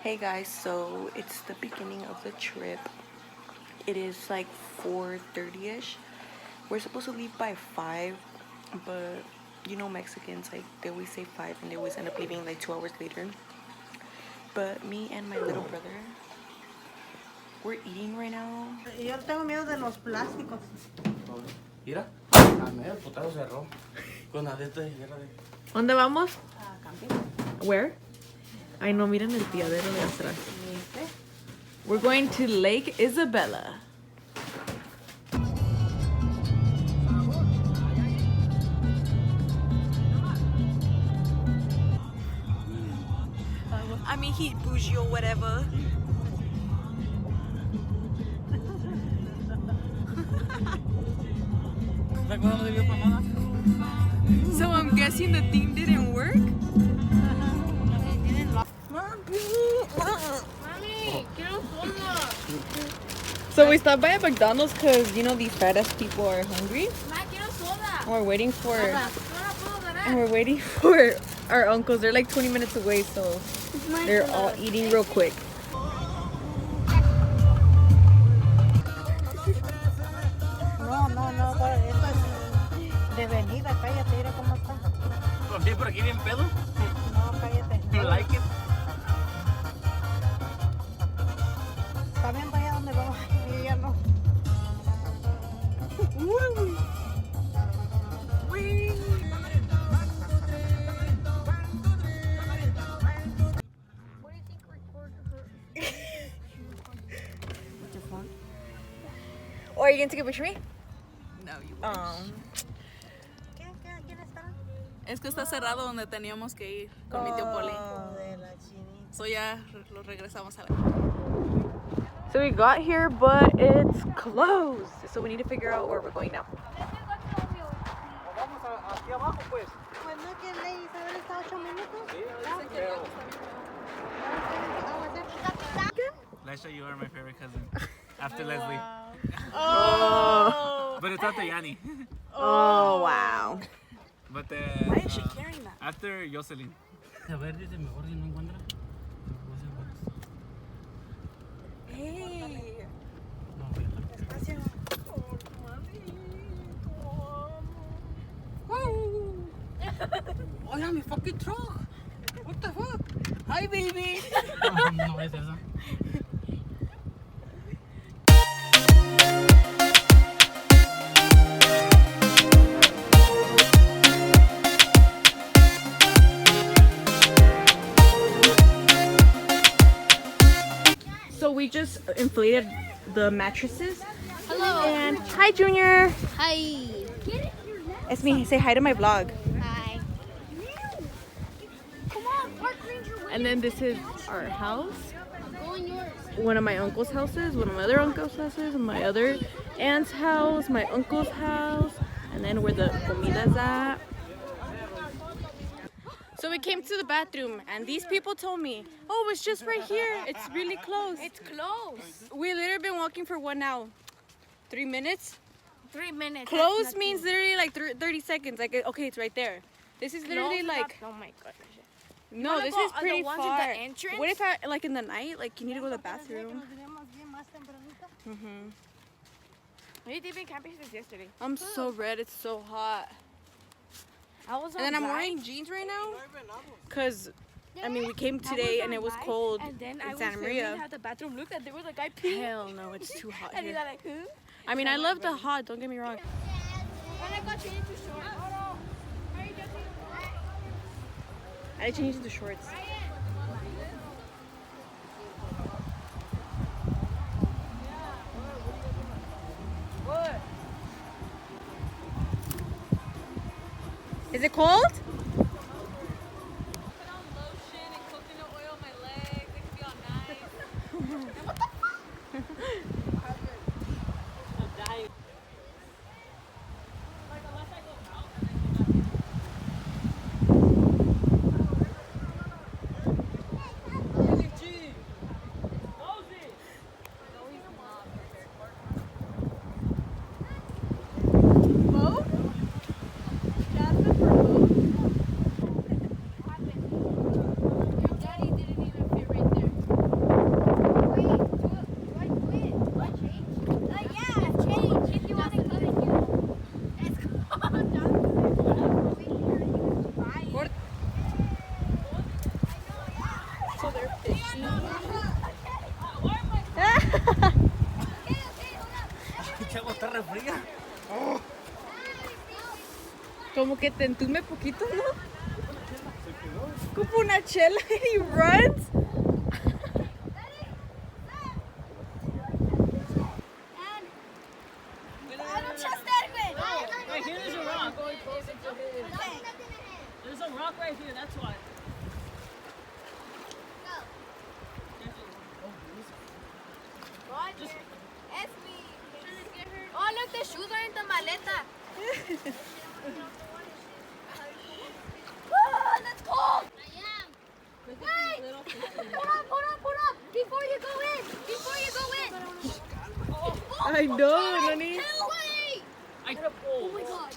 Hey guys, so it's the beginning of the trip. It is like 4:30ish. We're supposed to leave by 5, but you know Mexicans, like they always say 5 and they always end up leaving like 2 hours later. But me and my little brother, we're eating right now. Yo tengo miedo de los plásticos. Mira, a medio putado cerró. Con la de esta y de. ¿Dónde vamos? A camping. Where? Ay no, miren el tiadero de atrás. We're going to Lake Isabella. I mean, he's bougie or whatever. So I'm guessing the thing didn't work? So we stopped by a McDonald's because, you know, these fat ass people are hungry. And we're waiting for our uncles. They're like 20 minutes away, so they're all eating real quick. No, esto es de venida, cállate, mira cómo está. ¿También por aquí bien pedo? No, cállate. You like it? También vaya donde vamos y ella no. Oh, are you gonna take a picture of me? No, you wish. ¿Quién está? Es que está cerrado donde teníamos que ir con mi tío Poli. De la chinita. So ya lo regresamos a la... So we got here, but it's closed. So we need to figure out where we're going now. Vamos aquí abajo, pues. Pues no que le Isabel está 8 minutos. Laisha, you are my favorite cousin. After Leslie. Oh. But it's after Yanni. Oh, wow. But Why is she carrying that? after Jocelyn. A ver, dice mejor si no encuentra. Hey. Hola, mi fucking truck. What the fuck? Hi, baby. No es esa. So we just inflated the mattresses. Hello. And hi, Junior. Hi. It's me. Say hi to my vlog. Hi. Come on, Park Ranger. And then this is our house. Go in yours. One of my uncle's houses, one of my other uncle's houses, my other aunt's house, my uncle's house, and then where the comida's at. So we came to the bathroom, and these people told me, oh, it's just right here. It's really close. It's close. We literally been walking for what now? 3 minutes? 3 minutes. Close means literally like 30 seconds. Like, okay, it's right there. This is literally like, Oh my gosh. no, wanna this go is on the pretty ones at far. the entrance? What if like in the night, like you need to go to the bathroom? We've been camping since yesterday. I'm so red. It's so hot. I was on And then I'm drive, wearing jeans right now because, I mean, we came today and it was cold and then I in was Santa filming Maria. how the bathroom looked, and there was a guy peeing. Hell no, it's too hot And he's here. like, who? I mean, I love the hot, don't get me wrong. And I got changed to short. I changed into shorts. What? Is it cold? como que te entume poquito, ¿no? Como una chela and he runs. Right here, there's a rock. There's a rock right here, that's why. Roger, it's me. Oh, look, the shoes are in the maleta. Oh, that's cold. I am. Wait. Hold up. Before you go in. I know, Nani. Wait. I could have pulled. Oh my god.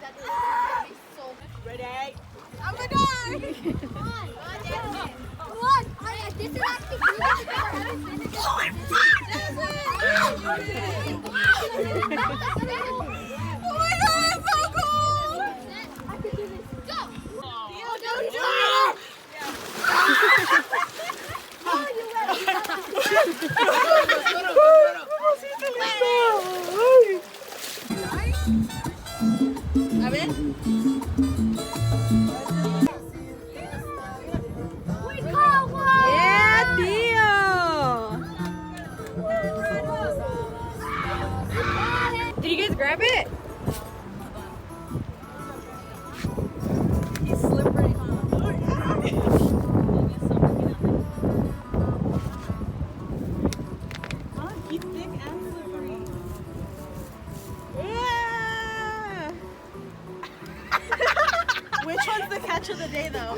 That is gonna be so. Ready? I'm gonna die. Come on. This is actually good. I haven't finished. Oh, I'm Oh my god, it's so cool. I can do this. Go. Oh, don't do it. Oh, you A ver. We caught one. Yeah, tío. Did you guys grab it? He's slippery. He's thick and slippery. Yeah. Which one's the catch of the day, though?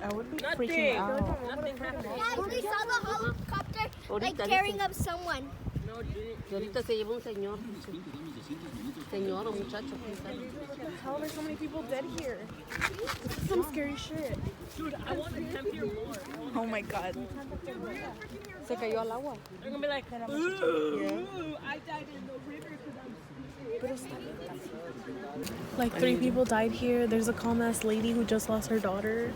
I would be freaking out. Nothing happened. We saw the helicopter like carrying up someone. Y ahorita se lleva un señor. Señor o muchacho. How are there so many people dead here? This is some scary shit. Dude, I want to camp here more. Oh my god. Se cayó al agua. They're gonna be like, ooh, I died in the river because I'm Like 3 people died here. There's a calm ass lady who just lost her daughter.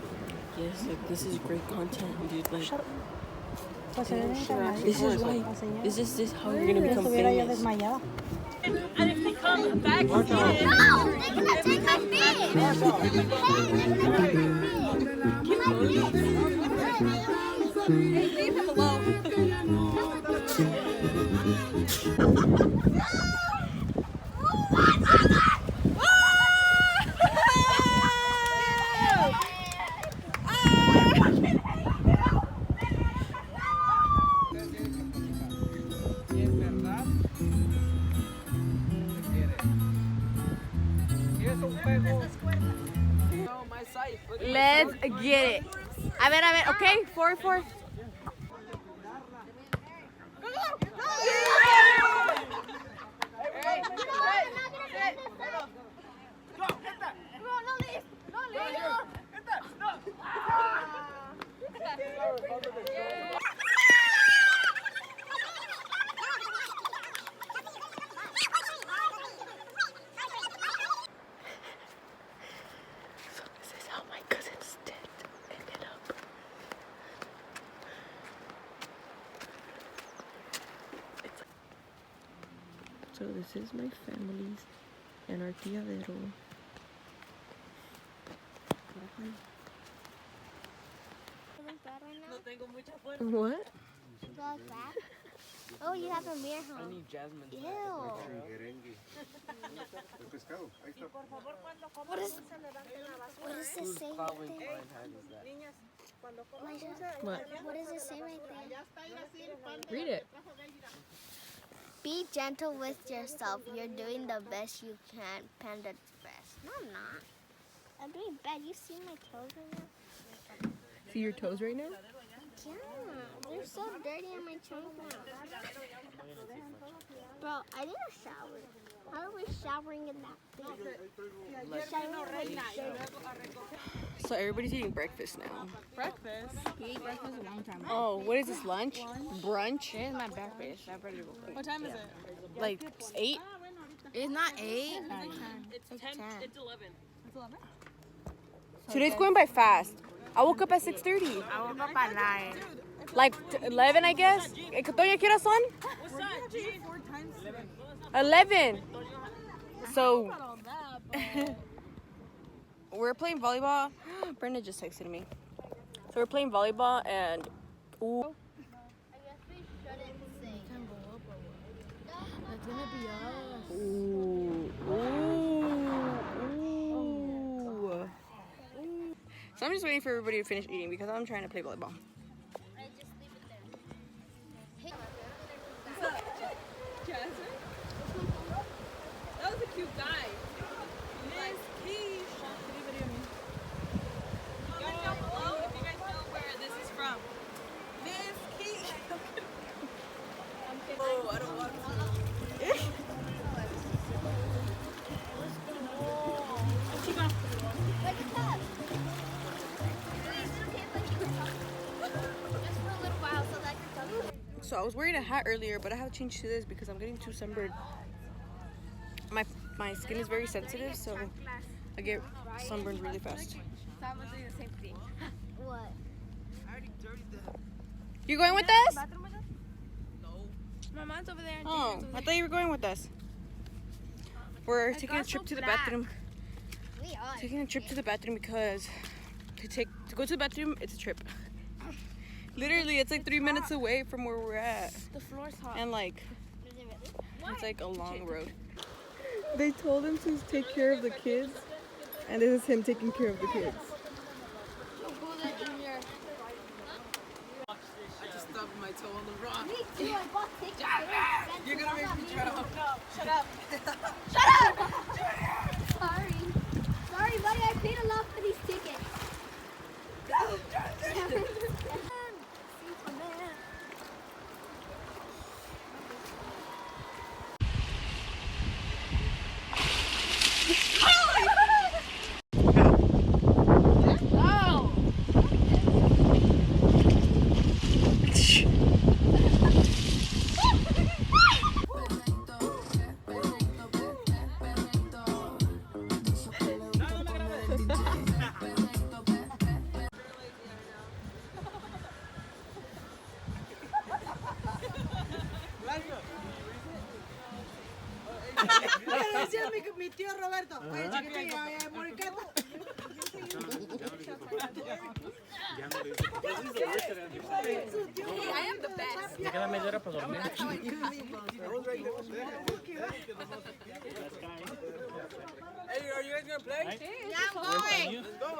Yes, like this is great content, dude. Like, Shut up. this is why. This is how you're gonna become famous. And if they come back, No, they're gonna take my fish. Leave him alone. Let's get it. A ver, okay? 4. This is how my cousin's dead ended up. So this is my family's and our tiadero. What? Oh, you have a mirror, huh? I need Jasmine. Ew. What does this say right there? What? What does it say right there? Read it. Be gentle with yourself. You're doing the best you can. Panda's best. No, I'm not. I'm doing bad. You see my toes right now? See your toes right now? Yeah, they're so dirty on my toes now. Bro, I need a shower. How are we showering in that thing? So everybody's eating breakfast now. Breakfast? You ate breakfast a long time ago. Oh, what is this, lunch? Brunch? Here's my breakfast. I better go. What time is it? Like 8? It's not 8. It's 10. It's 11. Today's going by fast. I woke up at 6:30. I woke up at 9. Like 11, I guess. Tonya, ¿qué horas son? 11. So we're playing volleyball. Brenda just texted me. So we're playing volleyball and ooh. I guess we shouldn't sing. That's gonna be us. Ooh. So I'm just waiting for everybody to finish eating because I'm trying to play volleyball. I just leave it there. That was a cute guy. Miss Keish. Comment down below if you guys know where this is from. Miss Keish. Oh, I don't want to. Wake up. Please, is it okay if I keep talking? Just for a little while so that I can talk to you. So I was wearing a hat earlier, but I have to change to this because I'm getting too sunburned. My skin is very sensitive, so I get sunburned really fast. What? You going with us? My mom's over there. Oh, I thought you were going with us. We're taking a trip to the bathroom. We are. Taking a trip to the bathroom because to go to the bathroom, it's a trip. Literally, it's like 3 minutes away from where we're at. The floor's hot. And like, Is it really? it's like a long road. They told him to take care of the kids, and this is him taking care of the kids. I just stubbed my toe on the rock. Me too. I bought tickets. You're gonna make me throw. No, shut up. Sorry. Sorry, buddy. I paid a lot for these tickets. Decía mi tío Roberto. Oye, chiquitilla, moricato. I am the best. Me queda media hora para dormir. Hey, are you guys gonna play? Yeah, I'm going. Let's go.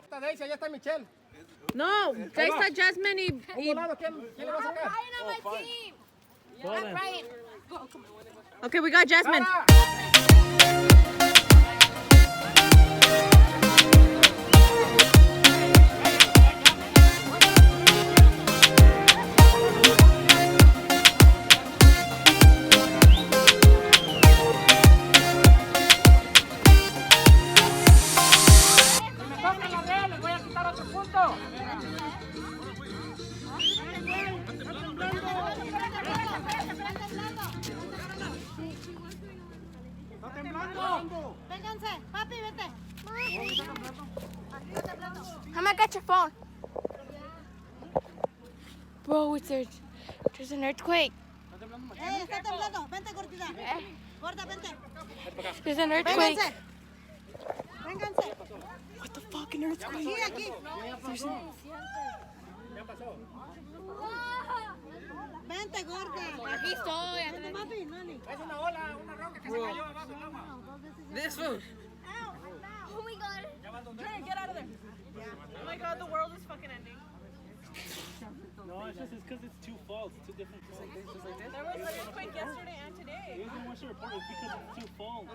Está Daisy, allá está Michelle. No, ahí está Jasmine y ¿Quién le va a sacar? Ryan on my team. I'm Ryan. Okay, we got Jasmine. Les voy a quitar otro punto. Está temblando. Vénganse. Papi, vete. How am I got your phone? Bro, there's an earthquake. Está temblando. Vente, gordita. Gorda, vente. There's an earthquake. Vénganse. What the fucking earthquake? Aquí. Vente, gorda. Aquí estoy. Papi, Nani. Es una ola, una roca que se cayó abajo del agua. This one. Oh my god. Get out of there. Oh my god, the world is fucking ending. No, it's just because it's two faults, two different faults. There was an earthquake yesterday and today. It wasn't much to report, it's because it's two faults.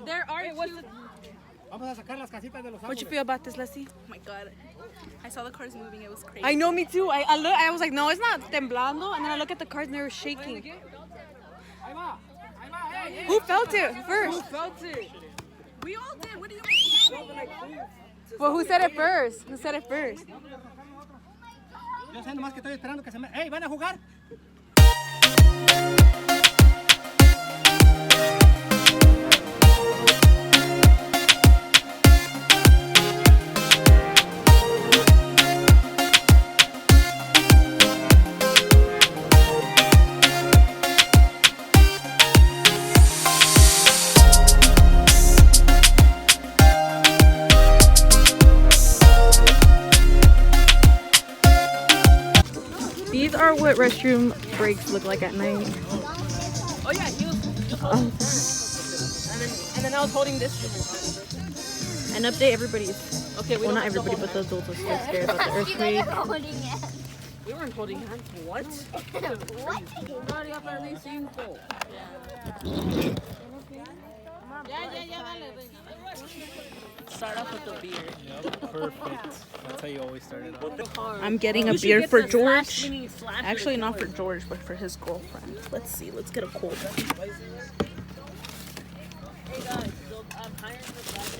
There are two. Vamos a sacar las casitas de los What you árboles. feel about this, Leslie? Oh my god. I saw the cars moving. It was crazy. I know, me too. I was like, no, it's not temblando. And then I look at the cars and they were shaking. Ahí va, hey, hey. Who felt it first? We all did. What do you mean? Well, who said it first? Who said it first? Yo sé nomás que estoy esperando que se me... ¡Ey, van a jugar! are what restroom breaks look like at night. Oh yeah, he was holding and then I was holding this. And update everybody's. Okay, we Well, don't not have to everybody, hold but the hands. adults are still scared about the earthquake. We weren't holding hands. What? Already up at least cinco. Start off with the beer. Yep, perfect. That's how you always start it off. I'm getting a You should beer get for the George. slash, meaning slash Actually, with a not for color. George, but for his girlfriend. Let's see. Let's get a cold one. Hey guys, so I'm hiring the guys.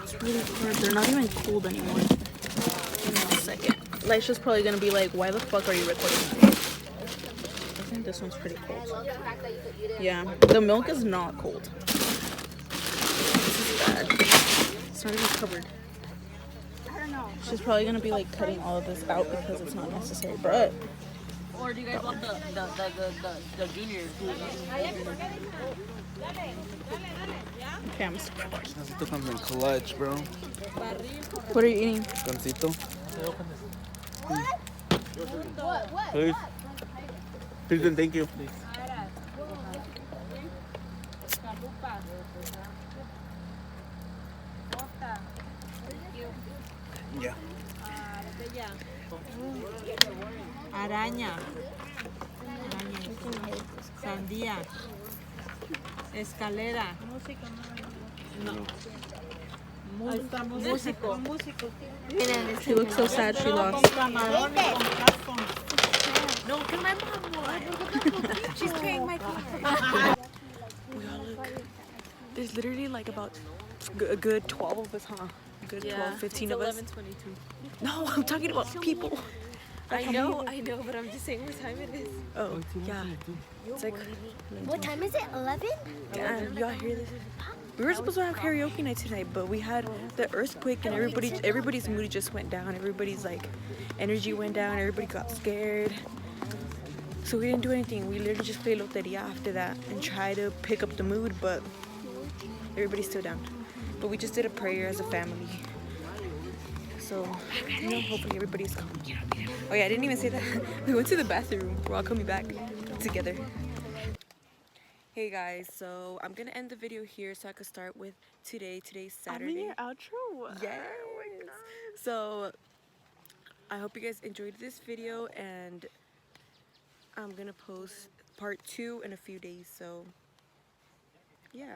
It's really hard. They're not even cold anymore. Give me 1 second. Laisha's probably gonna be like, "Why the fuck are you recording me?" I think this one's pretty cold. Yeah, the milk is not cold. This is bad. It's not even covered. She's probably gonna be like cutting all of this out because it's not necessary. But Or do you guys want the junior? okay, I'm still recording. Gansito comes in clutch, bro. What are you eating? Gansito. Please. Please and thank you. Yeah. Araña. Sandía. Escalera. Músico. She looks so sad she lost. No, que my mom won. She's carrying my car. We all look. There's literally like about a good 12 of us, huh? A good 12, 15 of us. 11:22. No, I'm talking about people. I know, but I'm just saying what time it is. Oh, yeah. It's like, What time is it? 11? damn, y'all hear this? We were supposed to have karaoke night tonight, but we had the earthquake and everybody's mood just went down. Everybody's like energy went down. Everybody got scared. So we didn't do anything. We literally just played loteria after that and tried to pick up the mood, but everybody's still down. But we just did a prayer as a family. So, you know, hopefully everybody's calm. Oh yeah, I didn't even say that. We went to the bathroom. We're all coming back together. Hey guys, so I'm gonna end the video here so I could start with today. Today's Saturday. outro. Yes. So I hope you guys enjoyed this video, and I'm gonna post part 2 in a few days. So yeah.